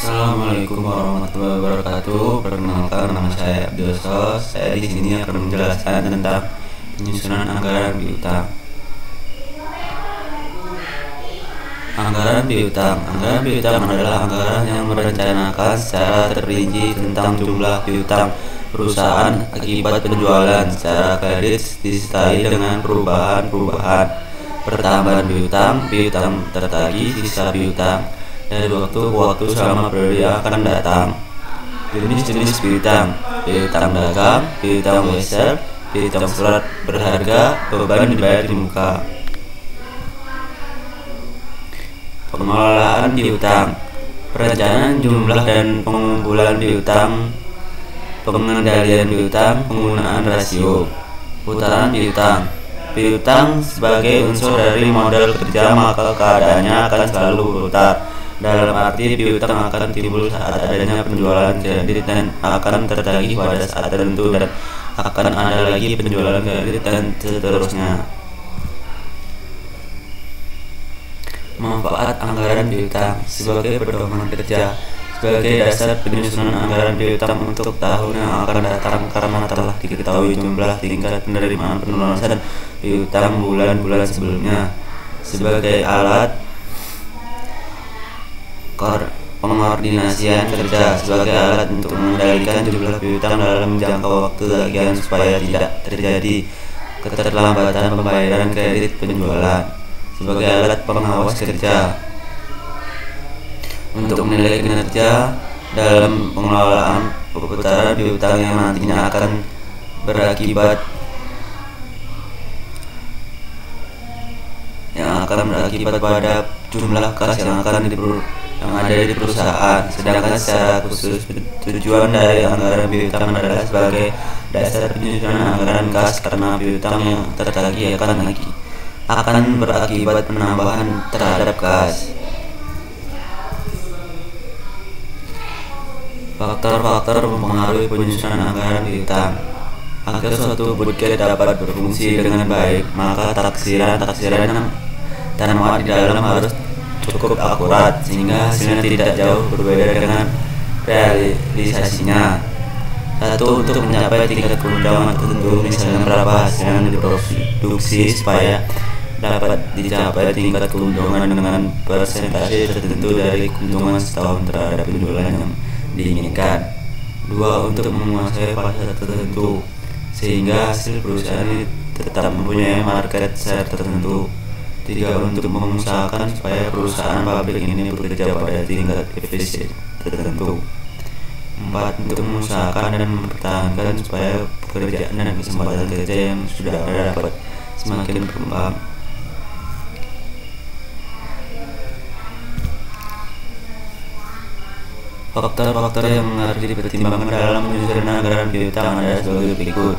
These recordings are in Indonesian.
Assalamualaikum warahmatullahi wabarakatuh. Perkenalkan, nama saya Abdul Sos. Saya di sini akan menjelaskan tentang penyusunan anggaran piutang. Anggaran piutang adalah anggaran yang merencanakan secara terperinci tentang jumlah piutang perusahaan akibat penjualan secara kredit disertai dengan perubahan-perubahan, pertambahan piutang tertagih, sisa piutang dari waktu ke waktu selama periode yang akan datang. Jenis-jenis piutang dagang, piutang wesel, piutang surat berharga, beban dibayar di muka. Pengelolaan piutang, perencanaan jumlah dan pengumpulan piutang, pengendalian piutang, penggunaan rasio. Putaran piutang sebagai unsur dari modal kerja, maka keadaannya akan selalu berputar. Dalam arti piutang akan timbul saat adanya penjualan kredit dan akan tertagih pada saat tertentu, dan akan ada lagi penjualan kredit dan seterusnya. Manfaat anggaran piutang sebagai pedoman kerja, sebagai dasar penyusunan anggaran piutang untuk tahun yang akan datang, karena telah diketahui jumlah tingkat penerimaan pelunasan piutang bulan-bulan sebelumnya. Sebagai alat pengordinasian kerja, sebagai alat untuk mengendalikan jumlah piutang dalam jangka waktu bagian supaya tidak terjadi keterlambatan pembayaran kredit penjualan. Sebagai alat pengawas kerja untuk menilai kinerja dalam pengelolaan putaran piutang yang nantinya akan berakibat pada jumlah kas yang ada di perusahaan. Sedangkan secara khusus tujuan dari anggaran piutang adalah sebagai dasar penyusunan anggaran kas, karena piutang yang tertagih akan berakibat penambahan terhadap kas. Faktor-faktor mempengaruhi penyusunan anggaran piutang. Agar suatu budget dapat berfungsi dengan baik, maka taksiran yang termuat di dalam harus cukup akurat sehingga hasilnya tidak jauh berbeda dengan realisasinya. Satu, untuk mencapai tingkat keuntungan tertentu, misalnya berapa hasil yang diproduksi, supaya dapat dicapai tingkat keuntungan dengan persentase tertentu dari keuntungan setahun terhadap penjualan yang diinginkan. Dua, untuk menguasai pasar tertentu sehingga hasil perusahaan ini tetap mempunyai market share tertentu. Tiga, untuk mengusahakan supaya perusahaan pabrik ini bekerja pada tingkat efisien tertentu. Empat, untuk mengusahakan dan mempertahankan supaya pekerjaan dan kesempatan kerja yang sudah ada dapat semakin berkembang. Faktor-faktor yang harus dipertimbangkan dalam penyusunan anggaran piutang adalah sebagai berikut.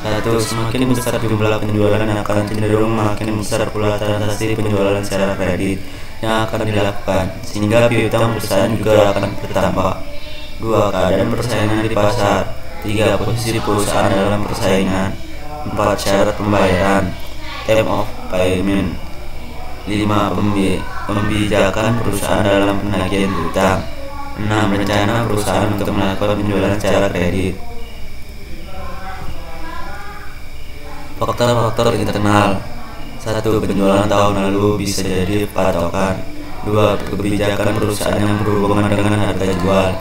Satu, semakin besar jumlah penjualan akan cenderung makin besar pula transaksi penjualan secara kredit yang akan dilakukan, sehingga piutang perusahaan juga akan bertambah. Dua, keadaan persaingan di pasar. Tiga, posisi perusahaan dalam persaingan. Empat, syarat pembayaran, term of payment. Lima, pembijakan perusahaan dalam penagihan piutang. 6. Rencana perusahaan untuk melakukan penjualan secara kredit. Faktor-faktor internal. 1. Penjualan tahun lalu bisa jadi patokan. 2. Kebijakan perusahaan yang berhubungan dengan harga jual.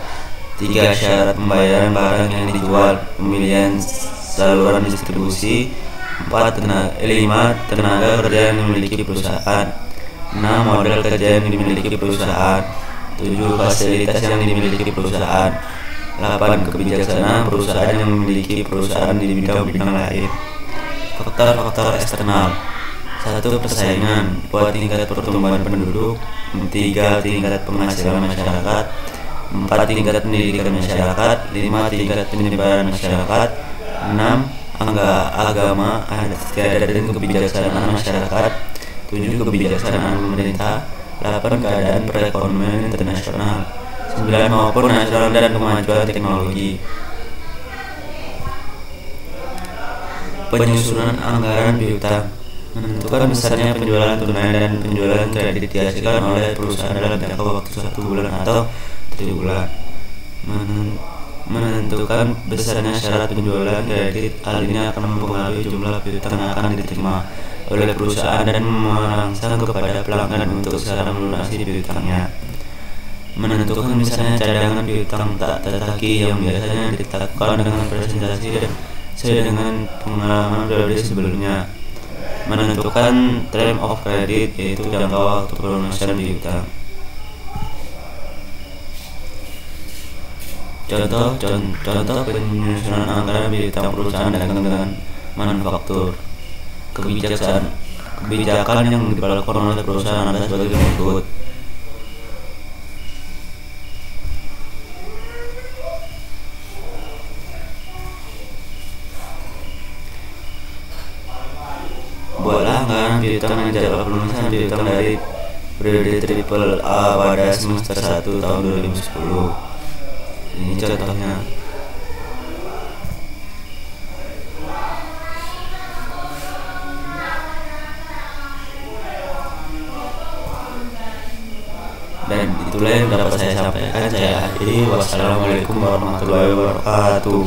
3. Syarat pembayaran barang yang dijual, pemilihan saluran distribusi. 5. Tenaga kerja yang dimiliki perusahaan. 6. Modal kerja yang dimiliki perusahaan. 7. Fasilitas yang dimiliki perusahaan. 8. Kebijaksanaan perusahaan yang memiliki perusahaan di bidang-bidang lain. Faktor-faktor eksternal. 1. Persaingan buat tingkat pertumbuhan penduduk. 3. Tingkat penghasilan masyarakat. 4. Tingkat pendidikan masyarakat. 5. Tingkat penyebaran masyarakat. 6. Agama, adat istiadat dan kebijaksanaan masyarakat. 7. Kebijaksanaan pemerintah. 8. Keadaan perekonomian internasional. 9. Maupun nasional dan kemajuan teknologi. Penyusunan anggaran piutang menentukan besarnya penjualan tunai dan penjualan kredit dihasilkan oleh perusahaan dalam jangka waktu 1 bulan atau triwulan. Menentukan besarnya syarat penjualan kredit. Hal ini akan mempengaruhi jumlah piutang yang akan diterima oleh perusahaan dan merangsang kepada pelanggan untuk segera melunasi piutangnya. Menentukan misalnya cadangan piutang tak tertagih yang biasanya ditetapkan dengan presentasi dan sesuai dengan pengalaman pribadi sebelumnya. Menentukan term of credit, yaitu jangka waktu pelunasan piutang. Contoh penyusunan anggaran piutang perusahaan dagang dengan manufaktur. Kebijakan yang diberlakukan oleh perusahaan adalah sebagai berikut. Buatlah anggaran piutang dan jadwal pelunasan piutang dari periode triple A pada semester 1 tahun 2010. Ini contohnya. Dan itulah yang dapat saya sampaikan. Saya akhiri. Wassalamualaikum warahmatullahi wabarakatuh.